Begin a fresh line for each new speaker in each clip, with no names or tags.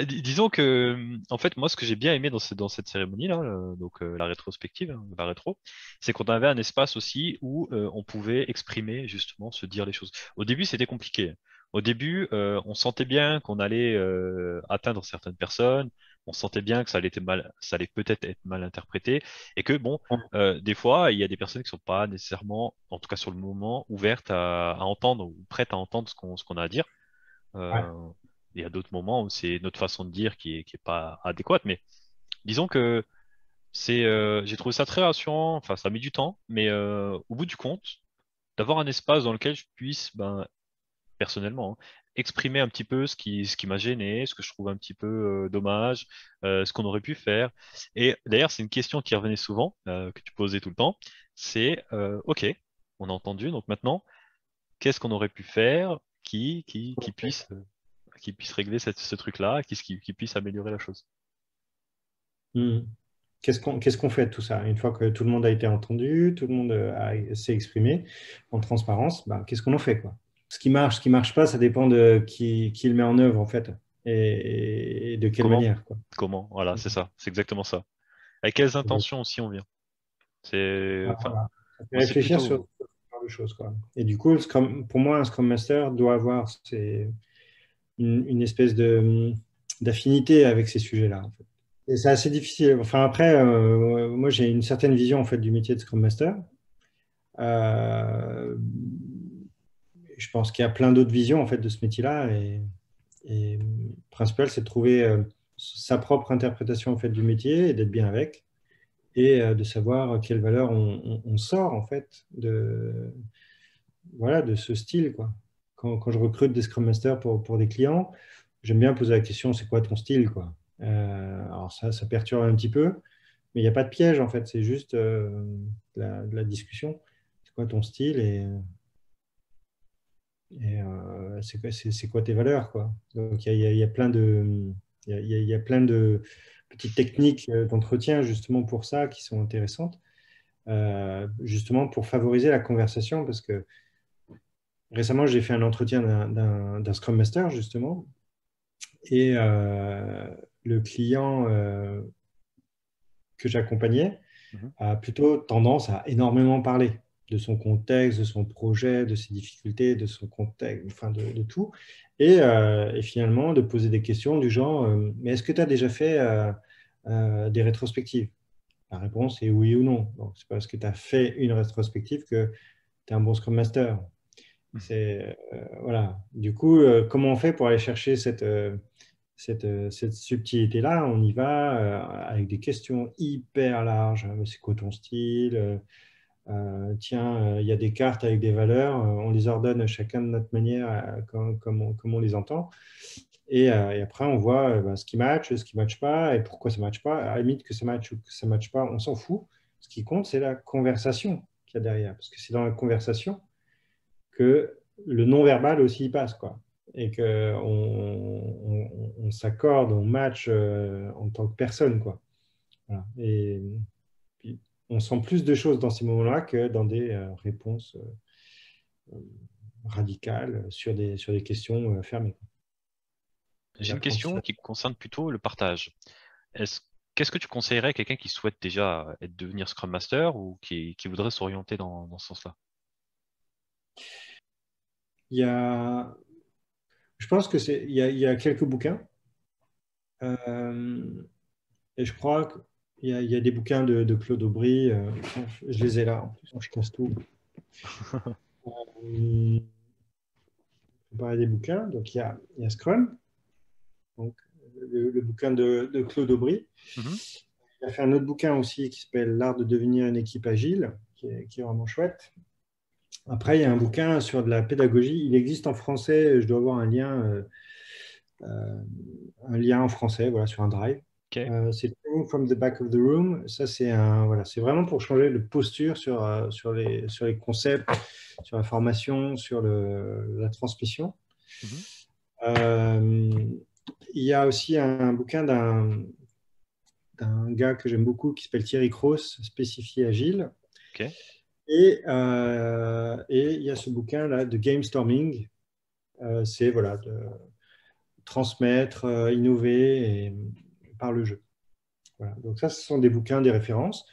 Disons que, en fait, moi, ce que j'ai bien aimé dans cette cérémonie-là, la rétrospective, hein, la rétro, c'est qu'on avait un espace aussi où on pouvait exprimer, justement, se dire les choses. Au début, c'était compliqué. Au début, on sentait bien qu'on allait atteindre certaines personnes, on sentait bien que ça allait peut-être être mal interprété, et que, bon, des fois, il y a des personnes qui sont pas nécessairement, en tout cas sur le moment, ouvertes à entendre ou prêtes à entendre ce qu'on a à dire.
Ouais.
Euh, il y a d'autres moments où c'est notre façon de dire qui est pas adéquate, mais disons que j'ai trouvé ça très rassurant. Enfin, ça a mis du temps, mais au bout du compte, d'avoir un espace dans lequel je puisse, ben, personnellement, hein, exprimer un petit peu ce qui m'a gêné, ce que je trouve un petit peu dommage, ce qu'on aurait pu faire. Et d'ailleurs, c'est une question qui revenait souvent, que tu posais tout le temps. C'est, OK, on a entendu, donc maintenant, qu'est-ce qu'on aurait pu faire qui puisse régler ce truc-là, qui puisse améliorer la chose.
Hmm. Qu'est-ce qu'on fait de tout ça? Une fois que tout le monde a été entendu, tout le monde s'est exprimé en transparence, bah, qu'est-ce qu'on en fait, quoi? Ce qui marche pas, ça dépend de qui le met en œuvre, en fait, et de quelle
Comment?
manière, quoi.
Comment? Voilà, c'est ça, c'est exactement ça. Avec quelles intentions aussi on vient? Enfin,
Voilà. Ça fait
moi c'est
réfléchir sur
plutôt,
ce genre de choses, quoi. Et du coup, pour moi, un Scrum Master doit avoir une espèce d'affinité avec ces sujets-là, en fait. Et c'est assez difficile. Enfin, après, moi, j'ai une certaine vision, en fait, du métier de Scrum Master. Euh, je pense qu'il y a plein d'autres visions, en fait, de ce métier-là. Et le principal, c'est de trouver sa propre interprétation, en fait, du métier et d'être bien avec. Et de savoir quelle valeur on sort, en fait, voilà, de ce style, quoi. Quand je recrute des Scrum Masters pour des clients, j'aime bien poser la question, c'est quoi ton style, quoi? Alors ça perturbe un petit peu, mais il n'y a pas de piège, en fait. C'est juste de la discussion. C'est quoi ton style et c'est quoi tes valeurs, quoi. Donc il y a plein de, il y a plein de petites techniques d'entretien justement pour ça qui sont intéressantes, justement pour favoriser la conversation, parce que récemment j'ai fait un entretien d'un Scrum Master justement, et le client que j'accompagnais
Mhm.
a plutôt tendance à énormément parler de son contexte, de son projet, de ses difficultés, de son contexte, enfin de tout. Et finalement, de poser des questions du genre, mais est-ce que tu as déjà fait des rétrospectives? La réponse est oui ou non. Donc, c'est pas parce que tu as fait une rétrospective que tu es un bon Scrum Master. Voilà. Du coup, comment on fait pour aller chercher cette subtilité-là? On y va avec des questions hyper larges. C'est quoi ton style? Tiens, il y a des cartes avec des valeurs. On les ordonne chacun de notre manière, comme on les entend. Et après, on voit ben, ce qui matche pas, et pourquoi ça matche pas. À la limite, que ça matche ou que ça matche pas, on s'en fout. Ce qui compte, c'est la conversation qu'il y a derrière. Parce que c'est dans la conversation que le non-verbal aussi y passe, quoi. Et qu'on on s'accorde, on match en tant que personne, quoi. Voilà. Et puis, on sent plus de choses dans ces moments-là que dans des réponses radicales sur des questions fermées, quoi.
J'ai une question
L'apprentissage.
qui concerne plutôt le partage. Est-ce, qu'est-ce que tu conseillerais à quelqu'un qui souhaite déjà devenir Scrum Master ou qui voudrait s'orienter dans ce sens-là?
Il y a, je pense que il y a quelques bouquins. Euh, et je crois il y a des bouquins de Claude Aubry. Je les ai là, en plus, je casse tout. Euh, on parlait des bouquins. Donc, il y a Scrum, donc, le bouquin de Claude Aubry.
Mhm.
Il a fait un autre bouquin aussi qui s'appelle L'art de devenir une équipe agile, qui est vraiment chouette. Après, il y a un bouquin sur de la pédagogie. Il existe en français, je dois avoir un lien en français, voilà, sur un drive.
Ok.
C'est Training from the back of the room. Ça, voilà, c'est vraiment pour changer de posture sur les concepts, sur la formation, sur la transmission.
Mhm.
Euh, il y a aussi un bouquin d'un gars que j'aime beaucoup qui s'appelle Thierry Cross, Spécifié Agile.
Ok.
Et il y a ce bouquin-là de Game Storming. C'est voilà, transmettre, innover par le jeu. Voilà. Donc ça, ce sont des bouquins, des références.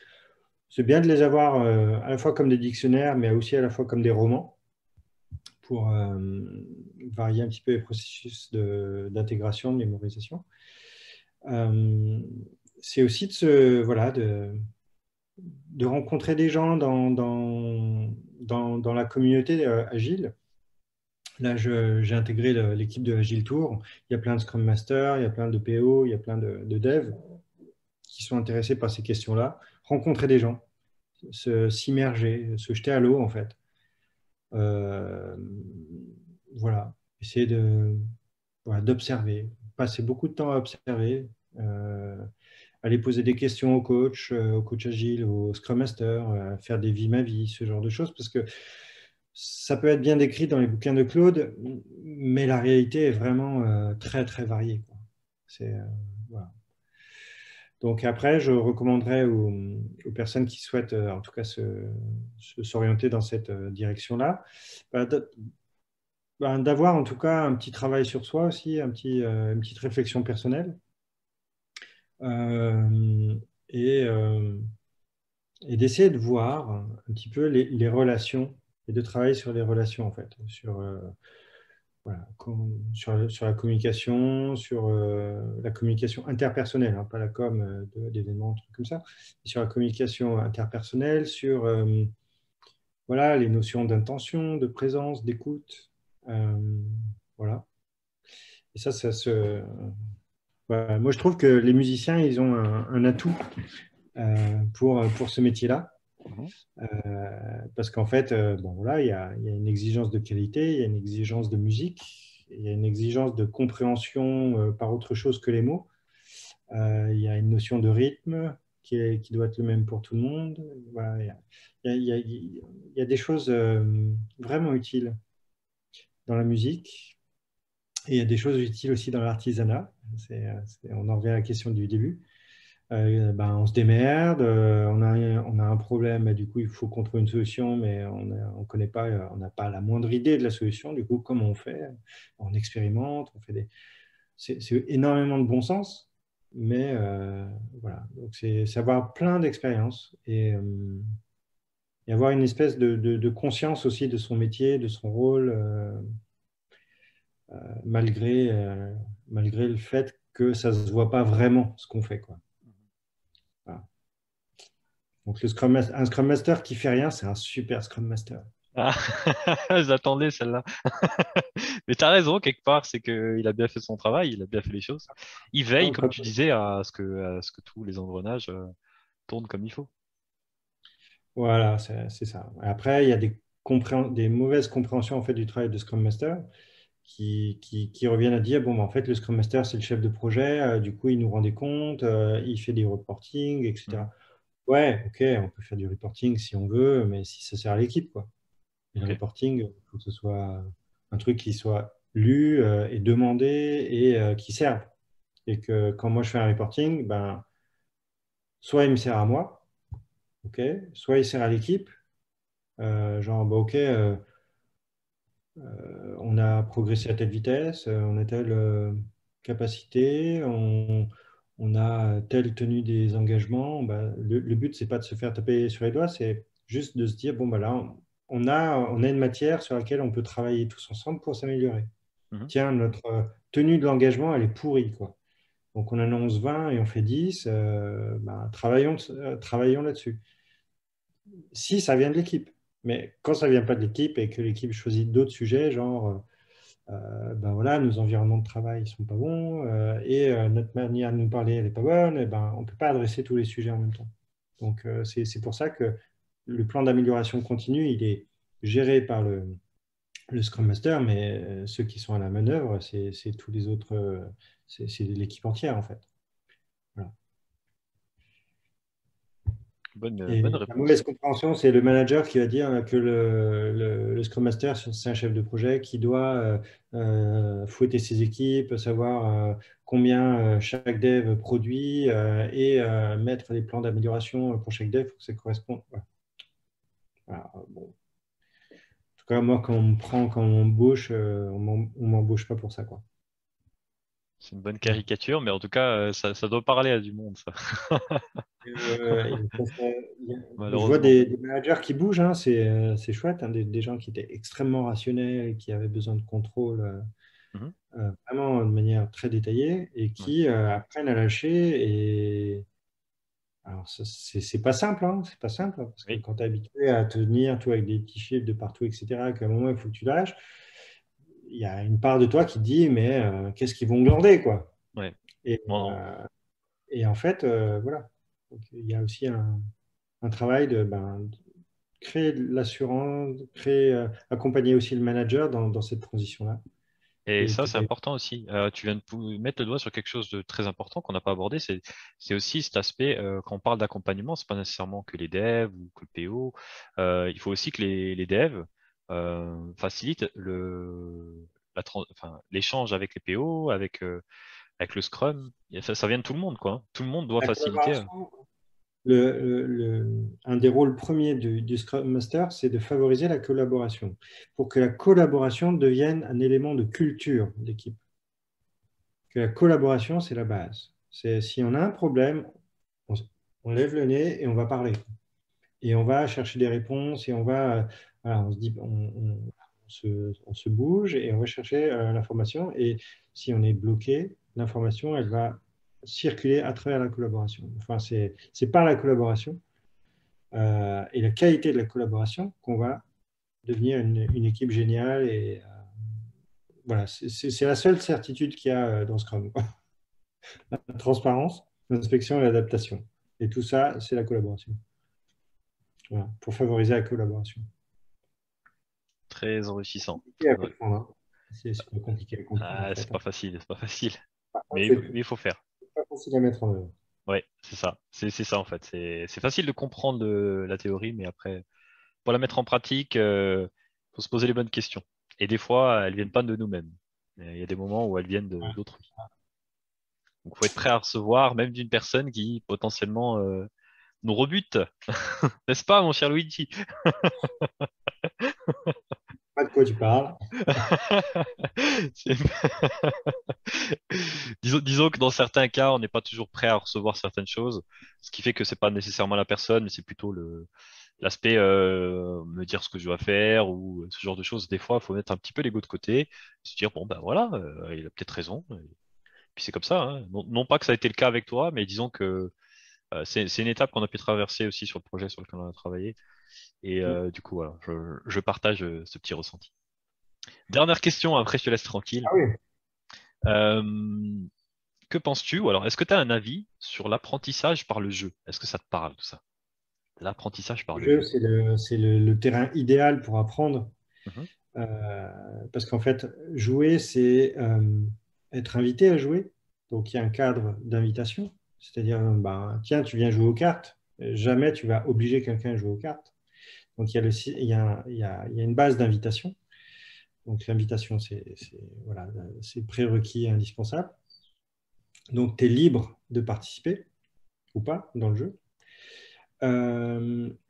C'est bien de les avoir à la fois comme des dictionnaires, mais aussi à la fois comme des romans pour varier un petit peu les processus d'intégration, de mémorisation. C'est aussi voilà, de rencontrer des gens dans la communauté Agile. Là, j'ai intégré l'équipe de Agile Tour. Il y a plein de Scrum Masters, il y a plein de PO, il y a plein de devs qui sont intéressés par ces questions-là. Rencontrer des gens, s'immerger, se jeter à l'eau, en fait. Euh, voilà, essayer voilà, d'observer, passer beaucoup de temps à observer, aller poser des questions au coach agile, au Scrum Master, faire des vies ma vie, ce genre de choses, parce que ça peut être bien décrit dans les bouquins de Claude, mais la réalité est vraiment très, très variée, quoi. Voilà. Donc après, je recommanderais aux personnes qui souhaitent en tout cas s'orienter dans cette direction-là, bah, d'avoir en tout cas un petit travail sur soi aussi, une petite réflexion personnelle. Euh, et, euh, et d'essayer de voir un petit peu les relations et de travailler sur les relations en fait, voilà, sur la communication, sur la communication interpersonnelle, hein, pas la com d'événements, trucs comme ça, mais sur la communication interpersonnelle, sur voilà, les notions d'intention, de présence, d'écoute. euh, voilà. Et ça se. Voilà. Moi, je trouve que les musiciens, ils ont un atout pour ce métier-là.
Mhm.
Parce qu'en fait, bon, voilà, il y a une exigence de qualité, il y a une exigence de musique, il y a une exigence de compréhension par autre chose que les mots. Il y a une notion de rythme qui doit être le même pour tout le monde. Voilà, il y a des choses vraiment utiles dans la musique et il y a des choses utiles aussi dans l'artisanat. On en revient à la question du début. Ben, on se démerde, on a un problème, et du coup, il faut qu'on trouve une solution, mais on connaît pas, on n'a pas la moindre idée de la solution. Du coup, comment on fait? On expérimente, on fait c'est énormément de bon sens, mais voilà. Donc, c'est avoir plein d'expériences et avoir une espèce de conscience aussi de son métier, de son rôle, malgré, malgré le fait que ça se voit pas vraiment ce qu'on fait, quoi. Voilà. Donc, un Scrum Master qui fait rien, c'est un super Scrum Master.
Ah, j'attendais celle-là. Mais tu as raison, quelque part, c'est qu'il a bien fait son travail, il a bien fait les choses. Il veille,
Non,
comme tu disais, à ce que tous les engrenages tournent comme il faut.
voilà, c'est ça. Après, il y a des mauvaises compréhensions en fait, du travail de Scrum Master qui reviennent à dire, bon, bah, en fait, le Scrum Master, c'est le chef de projet, du coup, il nous rend des comptes, il fait des reporting,
Mhm.
etc. Ouais, ok, on peut faire du reporting si on veut, mais si ça sert à l'équipe, quoi. Et le
Ok.
reporting, il faut que ce soit un truc qui soit lu et demandé et qui serve. Et que quand moi je fais un reporting, ben, soit il me sert à moi, ok, soit il sert à l'équipe, genre, bah, ok, on a progressé à telle vitesse, on a telle capacité, on a telle tenue des engagements. Bah, le but, c'est pas de se faire taper sur les doigts, c'est juste de se dire, bon, bah là, on a une matière sur laquelle on peut travailler tous ensemble pour s'améliorer.
Mhm.
Tiens, notre tenue de l'engagement, elle est pourrie, quoi. Donc, on annonce 20 et on fait 10, bah, travaillons là-dessus. Si ça vient de l'équipe. Mais quand ça vient pas de l'équipe et que l'équipe choisit d'autres sujets, genre ben voilà, nos environnements de travail ne sont pas bons et notre manière de nous parler, elle n'est pas bonne, et ben, on ne peut pas adresser tous les sujets en même temps. Donc, c'est pour ça que le plan d'amélioration continue, il est géré par le Scrum Master, mais ceux qui sont à la manœuvre, c'est tous les autres, c'est l'équipe entière en fait. Voilà.
Bonne
Et la
réponse.
mauvaise compréhension, c'est le manager qui va dire que le Scrum Master, c'est un chef de projet qui doit fouetter ses équipes, savoir combien chaque dev produit et mettre des plans d'amélioration pour chaque dev pour que ça corresponde. Voilà. Voilà, bon. En tout cas, moi, quand on me prend, quand on m'embauche, on m'embauche pas pour ça, quoi.
C'est une bonne caricature, mais en tout cas, ça doit parler à du monde, ça,
Et je vois
malheureusement.
des managers qui bougent, hein, c'est chouette, hein, des gens qui étaient extrêmement rationnels et qui avaient besoin de contrôle
Mhm.
vraiment de manière très détaillée et
Ouais.
qui apprennent à lâcher. Et alors, c'est pas simple, hein, c'est pas simple, hein, parce que
Oui,
quand tu es habitué à tenir tout avec des petits chiffres de partout, etc., qu'à un moment, il faut que tu lâches, il y a une part de toi qui te dit, mais qu'est-ce qu'ils vont glander, quoi.
ouais.
Et,
Bon,
euh, et en fait, voilà. Donc, il y a aussi un travail de créer de l'assurance, accompagner aussi le manager dans cette transition-là.
et
Et
ça,
qui
c'est
va être-
important aussi. Tu viens de mettre le doigt sur quelque chose de très important qu'on n'a pas abordé. C'est aussi cet aspect, quand on parle d'accompagnement, c'est pas nécessairement que les devs ou que le PO. Il faut aussi que les devs facilitent enfin, l'échange avec les PO, avec le Scrum. Et ça vient de tout le monde, quoi, hein. Tout le monde doit
la
faciliter.
collaboration, un des rôles premiers du Scrum Master, c'est de favoriser la collaboration, pour que la collaboration devienne un élément de culture d'équipe. Que la collaboration, c'est la base. C'est si on a un problème, on, on lève le nez et on va parler. Et on va chercher des réponses et voilà, on se dit, on se bouge et on va chercher l'information. Et si on est bloqué, l'information, elle va circuler à travers la collaboration. Enfin, c'est par la collaboration et la qualité de la collaboration qu'on va devenir une équipe géniale. Et voilà, c'est la seule certitude qu'il y a dans Scrum. La transparence, l'inspection et l'adaptation. Et tout ça, c'est la collaboration. Voilà, pour favoriser la collaboration.
Très enrichissant.
Compliqué à comprendre, hein. C'est pas compliqué à comprendre en
Ah,
fait,
c'est
hein.
pas facile, c'est pas facile.
Par contre,
Mais
c'est
il faut faire.
pas facile à mettre en œuvre.
Ouais, c'est ça. C'est ça en fait. C'est facile de comprendre la théorie, mais après, pour la mettre en pratique, faut se poser les bonnes questions. Et des fois, elles viennent pas de nous-mêmes. Il y a des moments où elles viennent d'autrui. Donc, faut être prêt à recevoir, même d'une personne qui potentiellement nous rebute. N'est-ce pas, mon cher Luigi?
Pas de quoi tu parles.
C'est- disons que dans certains cas, on n'est pas toujours prêt à recevoir certaines choses, ce qui fait que c'est pas nécessairement la personne, mais c'est plutôt l'aspect me dire ce que je dois faire ou ce genre de choses. Des fois, il faut mettre un petit peu l'ego de côté, se dire bon ben voilà, il a peut-être raison. Et puis c'est comme ça, hein. Non pas que ça a été le cas avec toi, mais disons que c'est une étape qu'on a pu traverser aussi sur le projet sur lequel on a travaillé. Et du coup, voilà, je partage ce petit ressenti. Dernière question, après je te laisse tranquille.
Ah oui,
Euh, que penses-tu, ou alors est-ce que tu as un avis sur l'apprentissage par le jeu? Est-ce que ça te parle tout ça? L'apprentissage par
le
le
jeu,
jeu.
c'est le terrain idéal pour apprendre.
Mhm.
euh, Parce qu'en fait, jouer, c'est être invité à jouer. Donc, il y a un cadre d'invitation. C'est-à-dire, ben, tiens, tu viens jouer aux cartes. Jamais tu vas obliger quelqu'un à jouer aux cartes. Donc, il y a une base d'invitation. Donc, l'invitation, voilà, c'est prérequis indispensable. Donc, tu es libre de participer ou pas dans le jeu.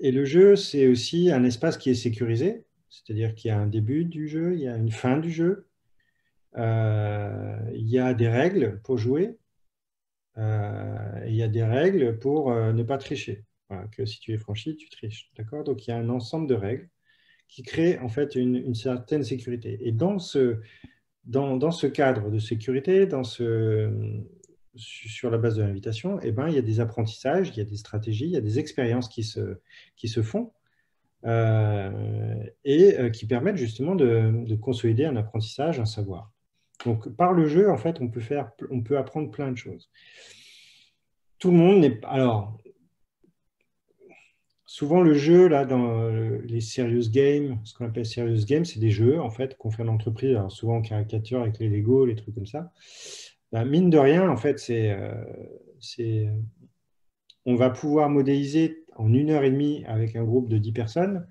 Et le jeu, c'est aussi un espace qui est sécurisé, c'est-à-dire qu'il y a un début du jeu, il y a une fin du jeu, il y a des règles pour jouer, et il y a des règles pour ne pas tricher. Voilà, que si tu es franchi, tu triches. D'accord? Donc, il y a un ensemble de règles qui créent en fait une certaine sécurité. Et dans ce cadre de sécurité, sur la base de l'invitation, eh ben, il y a des apprentissages, il y a des stratégies, il y a des expériences qui se font et qui permettent justement de consolider un apprentissage, un savoir. Donc, par le jeu, en fait, on peut apprendre plein de choses. Tout le monde n'est pas. Alors, souvent, le jeu, là, dans les serious games, ce qu'on appelle serious games, c'est des jeux, en fait, qu'on fait en entreprise. Alors, souvent, on caricature avec les Lego, les trucs comme ça. Ben, mine de rien, en fait, c'est, on va pouvoir modéliser en 1 heure et demie avec un groupe de 10 personnes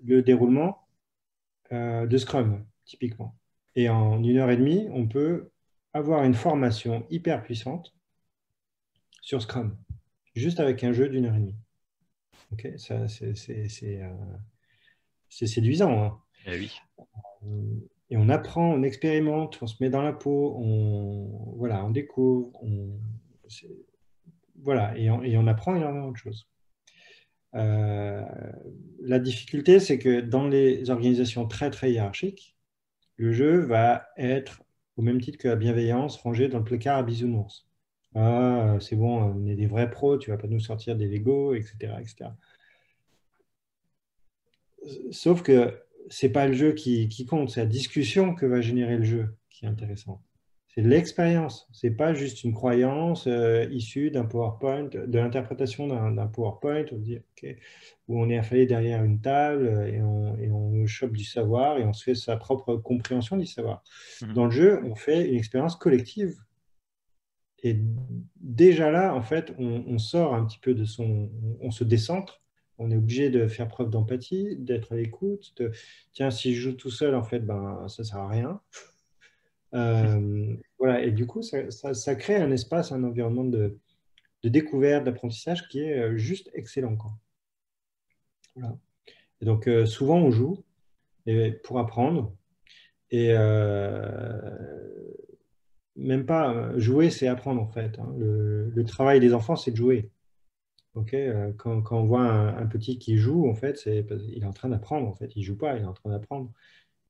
le déroulement de Scrum, typiquement. Et en 1 heure et demie, on peut avoir une formation hyper puissante sur Scrum, juste avec un jeu d'1 heure et demie. Ok, ça, c'est séduisant, hein.
Eh oui.
Et on on apprend, on expérimente, on se met dans la peau, voilà, on découvre, voilà, et on apprend énormément de choses. Euh, la difficulté, c'est que dans les organisations très, très hiérarchiques, le jeu va être, au même titre que la bienveillance, rangé dans le placard à bisounours. Ah, c'est bon, on est des vrais pros, tu vas pas nous sortir des Legos, etc., etc. Sauf que c'est pas le jeu qui compte, c'est la discussion que va générer le jeu qui est intéressant. C'est l'expérience, c'est pas juste une croyance issue d'un PowerPoint, de l'interprétation d'un PowerPoint, on dit, OK, où on est affalé derrière une table et on chope du savoir et on se fait sa propre compréhension du savoir.
Mhm.
Dans le jeu, on fait une expérience collective. Et déjà là, en fait, on sort un petit peu de on se décentre. On est obligé de faire preuve d'empathie, d'être à l'écoute. Tiens, si je joue tout seul, en fait, ben, ça ne sert à rien. Voilà, et du coup, ça crée un espace, un environnement de découverte, d'apprentissage qui est juste excellent, quoi. Voilà. Et donc, souvent, on joue pour apprendre. Et même pas jouer, c'est apprendre, en fait, hein. Le travail des enfants, c'est de jouer. Ok, quand on voit un petit qui joue, en fait, il est en train d'apprendre. En fait, il joue pas, il est en train d'apprendre.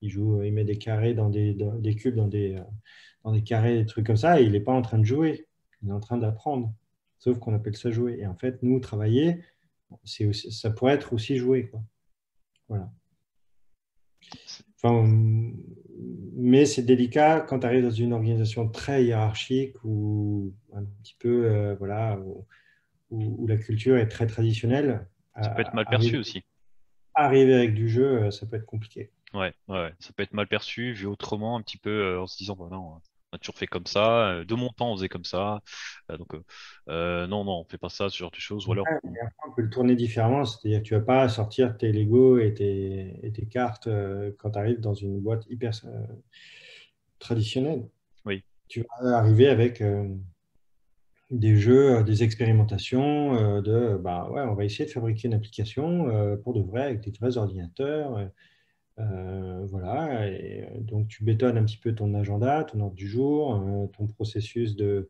Il joue, il met des carrés dans des cubes, dans des carrés, des trucs comme ça, et il n'est pas en train de jouer. Il est en train d'apprendre. Sauf qu'on appelle ça jouer. Et en fait, nous, travailler, ça pourrait être aussi jouer, quoi. Voilà. Enfin, mais c'est délicat quand tu arrives dans une organisation très hiérarchique ou un petit peu, voilà, où la culture est très traditionnelle.
Ça peut être mal perçu
Arriver
aussi.
arriver avec du jeu, ça peut être compliqué.
Ouais, ouais, ouais. Ça peut être mal perçu, vu autrement, un petit peu en se disant, voilà, on a toujours fait comme ça, de mon temps on faisait comme ça. Non, non, on fait pas ça, ce genre de choses. Ou alors,
Et après, on peut le tourner différemment, c'est-à-dire que tu vas pas sortir tes Lego et tes cartes quand tu arrives dans une boîte hyper traditionnelle.
oui,
Tu vas arriver avec des jeux, des expérimentations bah ouais, on va essayer de fabriquer une application pour de vrai, avec des vrais ordinateurs. Voilà, et donc tu bétonnes un petit peu ton agenda, ton ordre du jour, ton processus de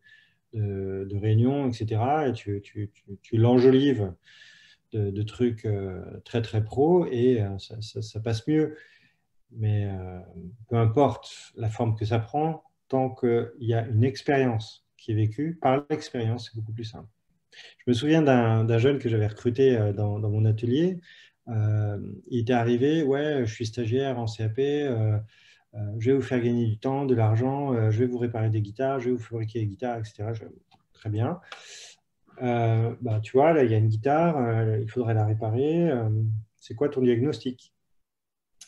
réunion, etc. Et tu l'enjolives de trucs très très pro et ça passe mieux. Mais peu importe la forme que ça prend, tant qu'il y a une expérience qui est vécue, par l'expérience, c'est beaucoup plus simple. Je me souviens d'un jeune que j'avais recruté dans mon atelier. Euh, il était arrivé, ouais, je suis stagiaire en CAP, je vais vous faire gagner du temps, de l'argent, je vais vous réparer des guitares, je vais vous fabriquer des guitares, etc. Très bien. Bah, tu vois, là, il y a une guitare, il faudrait la réparer. C'est quoi ton diagnostic?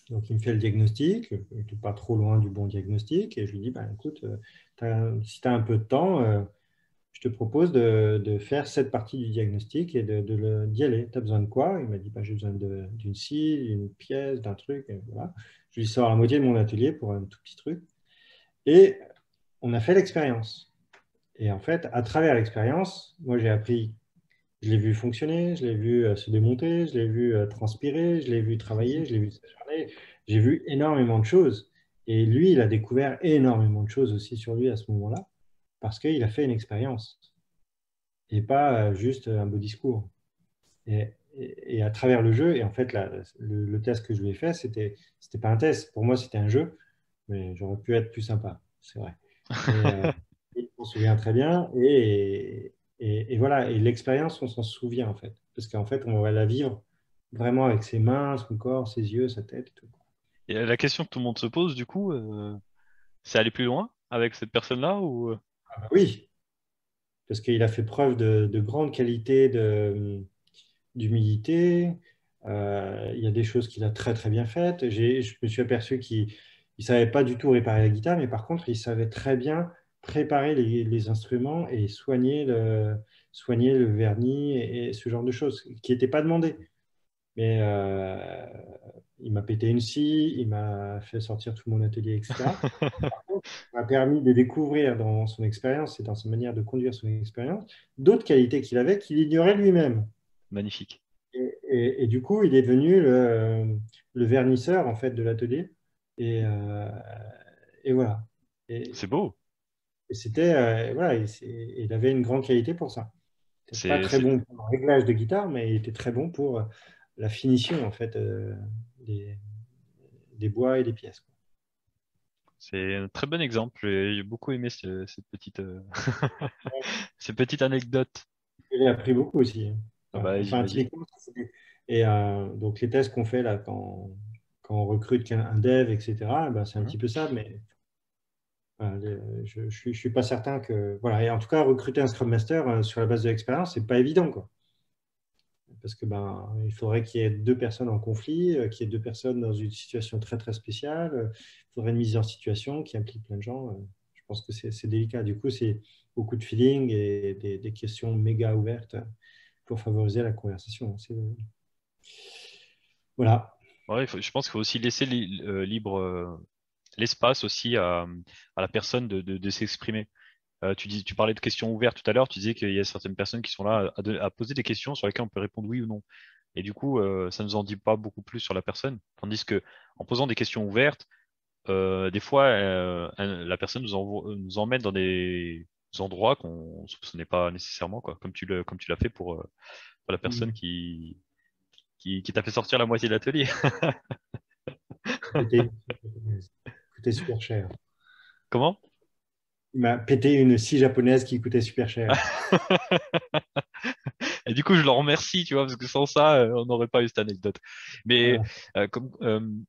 Donc, il me fait le diagnostic, je n'étais pas trop loin du bon diagnostic, et je lui dis, bah, écoute, si tu as un peu de temps, je te propose de faire cette partie du diagnostic et d'y aller. Tu as besoin de quoi? Il m'a dit, bah, j'ai besoin d'une scie, d'une pièce, d'un truc. Et voilà. Je lui sors la moitié de mon atelier pour un tout petit truc. Et on a fait l'expérience. Et en fait, à travers l'expérience, moi, j'ai appris, je l'ai vu fonctionner, je l'ai vu se démonter, je l'ai vu transpirer, je l'ai vu travailler, je l'ai vu s'acharner. J'ai vu énormément de choses. Et lui, il a découvert énormément de choses aussi sur lui à ce moment-là, parce qu'il a fait une expérience et pas juste un beau discours. Et à travers le jeu, et en fait, le test que je lui ai fait, c'était pas un test. Pour moi, c'était un jeu, mais j'aurais pu être plus sympa, c'est vrai. Et il s'en souvient très bien. Et voilà, et l'expérience, on s'en souvient en fait. Parce qu'en fait, on va la vivre vraiment avec ses mains, son corps, ses yeux, sa tête et tout.
et la question que tout le monde se pose, du coup, c'est aller plus loin avec cette personne-là ou...
Ah bah oui, parce qu'il a fait preuve de grande qualité d'humilité. Il y a des choses qu'il a très très bien faites. Je me suis aperçu qu'il ne savait pas du tout réparer la guitare, mais par contre, il savait très bien préparer les instruments et soigner le vernis et ce genre de choses qui n'étaient pas demandées. Mais il m'a pété une scie, il m'a fait sortir tout mon atelier, etc. M'a permis de découvrir dans son expérience et dans sa manière de conduire son expérience d'autres qualités qu'il avait qu'il ignorait lui-même.
Magnifique.
Et du coup, il est devenu le vernisseur en fait de l'atelier. Et, et voilà. Et,
C'est beau.
et c'était, voilà, il avait une grande qualité pour ça. Il n'était pas
C'est
très
c'est-
bon pour le réglage de guitare, mais il était très bon pour la finition en fait des, des bois et des pièces, quoi.
c'est un très bon exemple. J'ai beaucoup aimé cette petite, cette petite anecdote.
J'ai appris beaucoup aussi, hein.
Ah
Ouais.
bah,
Enfin,
j'imagine.
typiquement, et donc les tests qu'on fait là quand on recrute un dev, etc., ben, c'est un
Mhm.
petit peu ça, mais je suis pas certain que voilà. Et en tout cas, recruter un Scrum Master sur la base de l'expérience, c'est pas évident, quoi. Parce que ben, il faudrait qu'il y ait deux personnes en conflit, qu'il y ait deux personnes dans une situation très très spéciale. Il faudrait une mise en situation qui implique plein de gens. Je pense que c'est délicat. Du coup, c'est beaucoup de feeling et des questions méga ouvertes pour favoriser la conversation. Voilà.
Ouais, je pense qu'il faut aussi laisser libre l'espace aussi à la personne de s'exprimer. Tu parlais de questions ouvertes tout à l'heure, tu disais qu'il y a certaines personnes qui sont là à poser des questions sur lesquelles on peut répondre oui ou non. Et du coup, ça nous en dit pas beaucoup plus sur la personne. Tandis que en posant des questions ouvertes, des fois, la personne nous emmène dans des endroits qu'on ne soupçonnait pas nécessairement, quoi. Comme tu l'as fait pour la personne
Mm.
qui t'a fait sortir la moitié de l'atelier.
Péter, coûtait super cher.
Comment?
Il m'a pété une scie japonaise qui coûtait super cher.
Et du coup, je le remercie, tu vois, parce que sans ça, on n'aurait pas eu cette anecdote. Mais
Voilà.
comme,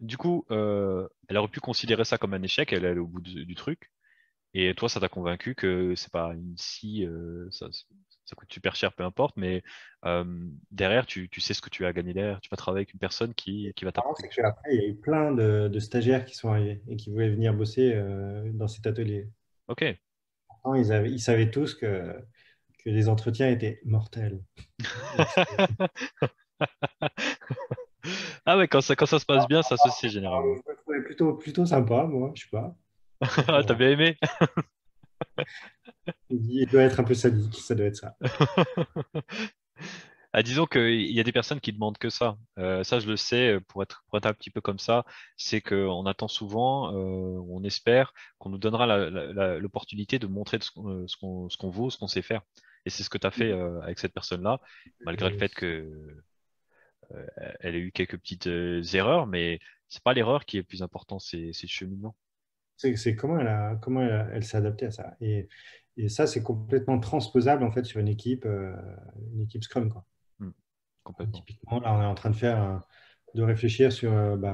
du coup, elle aurait pu considérer ça comme un échec, elle est au bout du truc. Et toi, ça t'a convaincu que c'est pas une scie, ça coûte super cher, peu importe, mais euh, derrière, tu sais ce que tu as gagné derrière. Tu vas travailler avec une personne qui va
Marrant,
t'apporter
c'est
quelque chose.
qu'après, il y a eu plein de stagiaires qui sont arrivés et qui voulaient venir bosser dans cet atelier.
Ok.
Ils savaient tous que les entretiens étaient mortels. Donc,
Ah ouais, quand ça se passe bien, ça se sait généralement.
je me trouvais plutôt sympa, moi, je sais pas. Donc,
Ah, t'as bien aimé?
il doit être un peu sadique, ça doit être ça.
Ah, disons qu'il y a des personnes qui demandent que ça. Ça, je le sais, pour être un petit peu comme ça, c'est qu'on attend souvent, on espère qu'on nous donnera l'opportunité de montrer ce qu'on vaut, ce qu'on sait faire. Et c'est ce que tu as fait avec cette personne-là, malgré le
Euh,
fait que elle ait eu quelques petites erreurs, mais c'est pas l'erreur qui est le plus important, c'est le cheminement.
c'est comment elle s'est adaptée à ça. Et ça, c'est complètement transposable en fait sur une équipe Scrum, quoi.
Hmm, complètement.
Typiquement, là, on est en train de réfléchir sur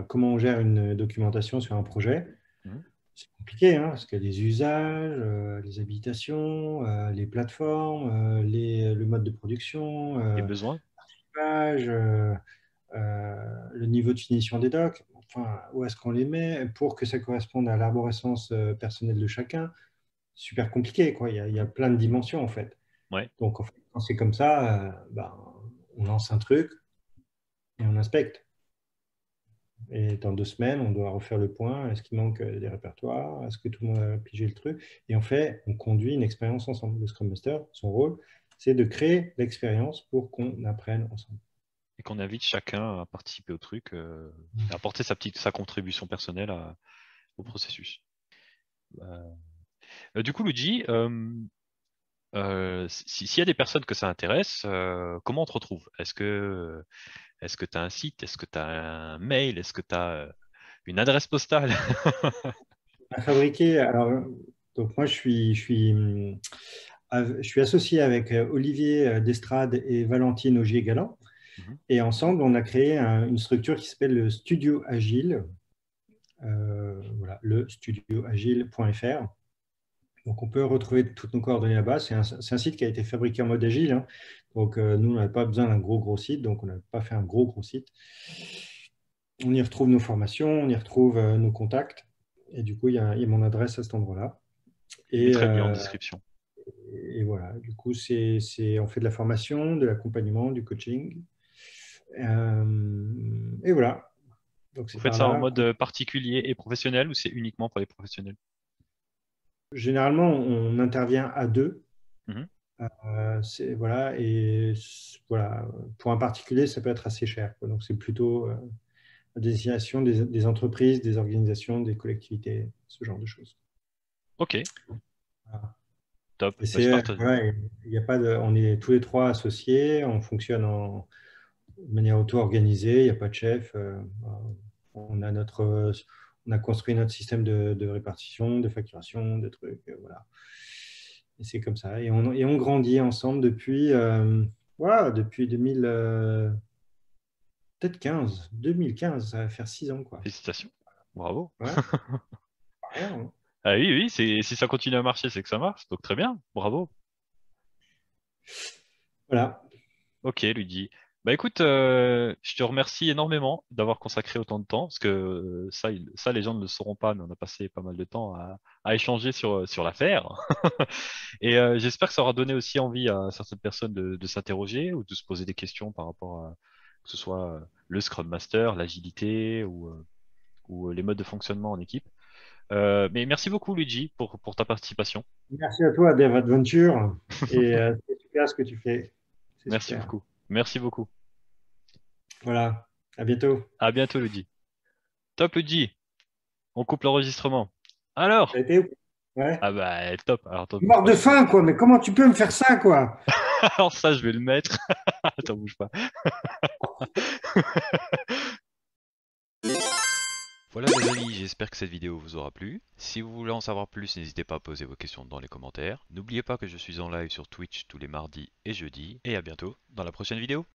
comment on gère une documentation sur un projet.
Mhm.
C'est compliqué, hein, parce qu'il y a les usages, les habitations, les plateformes, le mode de production,
Les besoins?
l'image, le niveau de finition des docs. Enfin, où est-ce qu'on les met pour que ça corresponde à l'arborescence personnelle de chacun? Super compliqué, quoi. Il y a
Mhm.
plein de dimensions, en fait.
Ouais.
Donc, en fait, quand c'est comme ça, ben, on lance un truc et on inspecte. Et dans 2 semaines, on doit refaire le point. Est-ce qu'il manque des répertoires? Est-ce que tout le monde a pigé le truc? Et en fait, on conduit une expérience ensemble. Le Scrum Master, son rôle, c'est de créer l'expérience pour qu'on apprenne ensemble.
Et qu'on invite chacun à participer au truc, à apporter sa contribution personnelle au processus. Euh, du coup, Luigi, s'il y a des personnes que ça intéresse, comment on te retrouve? Est-ce que tu as un site? Est-ce que tu as un mail? Est-ce que tu as une adresse postale?
À fabriquer, alors, donc moi, je suis associé avec Olivier Destrade et Valentine Augier-Galant.
Mhm.
Et ensemble, on a créé une structure qui s'appelle le Studio Agile. Voilà, le studioagile.fr. Donc, on peut retrouver toutes nos coordonnées là-bas. C'est un site qui a été fabriqué en mode agile, hein. Donc, nous, on n'avait pas besoin d'un gros site. Donc, on n'a pas fait un gros site. On y retrouve nos formations, on y retrouve nos contacts. Et du coup, il y a mon adresse à cet endroit-là.
Je
Et,
mettrai le lien en
euh,
description.
et voilà, du coup, on fait de la formation, de l'accompagnement, du coaching. Et voilà, donc
Vous
c'est
faites
par
ça en
là.
mode particulier et professionnel ou c'est uniquement pour les professionnels?
Généralement, on intervient à deux.
Mhm.
Voilà, et voilà, pour un particulier, ça peut être assez cher, quoi. Donc c'est plutôt à destination des entreprises, des organisations, des collectivités, ce genre de choses.
Ok,
Voilà.
top.
Et
Bah, je partage.
ouais, il y a pas de, on est tous les trois associés, on fonctionne de manière auto-organisée, il n'y a pas de chef. On a on a construit notre système de répartition, de facturation, de trucs, voilà. Et c'est comme ça. Et on grandit ensemble depuis, voilà, depuis 2000, peut-être 2015, ça va faire 6 ans, quoi.
Félicitations. Bravo.
Ouais, pas rien, hein.
Ah oui, oui, si ça continue à marcher, c'est que ça marche. Donc très bien. Bravo.
Voilà.
Ok, Luigi. Bah écoute, je te remercie énormément d'avoir consacré autant de temps, parce que ça, les gens ne le sauront pas, mais on a passé pas mal de temps à échanger sur l'affaire. Et j'espère que ça aura donné aussi envie à certaines personnes de s'interroger ou de se poser des questions par rapport à que ce soit le Scrum Master, l'agilité ou les modes de fonctionnement en équipe. Mais merci beaucoup, Luigi, pour ta participation.
Merci à toi, Dev Adventure. Et c'est super ce que tu fais. C'est
Merci
super.
beaucoup. Merci beaucoup.
Voilà. À bientôt.
À bientôt, Luigi. Top, Luigi. On coupe l'enregistrement.
Ça a
Alors?
été? Ouais.
Ah bah top. Alors attends, bouge
Mort
pas,
de
je vais.
faim, quoi. Mais comment tu peux me faire ça, quoi?
Alors ça, je vais le mettre. Attends, bouge pas. Voilà les amis, j'espère que cette vidéo vous aura plu. Si vous voulez en savoir plus, n'hésitez pas à poser vos questions dans les commentaires. N'oubliez pas que je suis en live sur Twitch tous les mardis et jeudis. Et à bientôt dans la prochaine vidéo.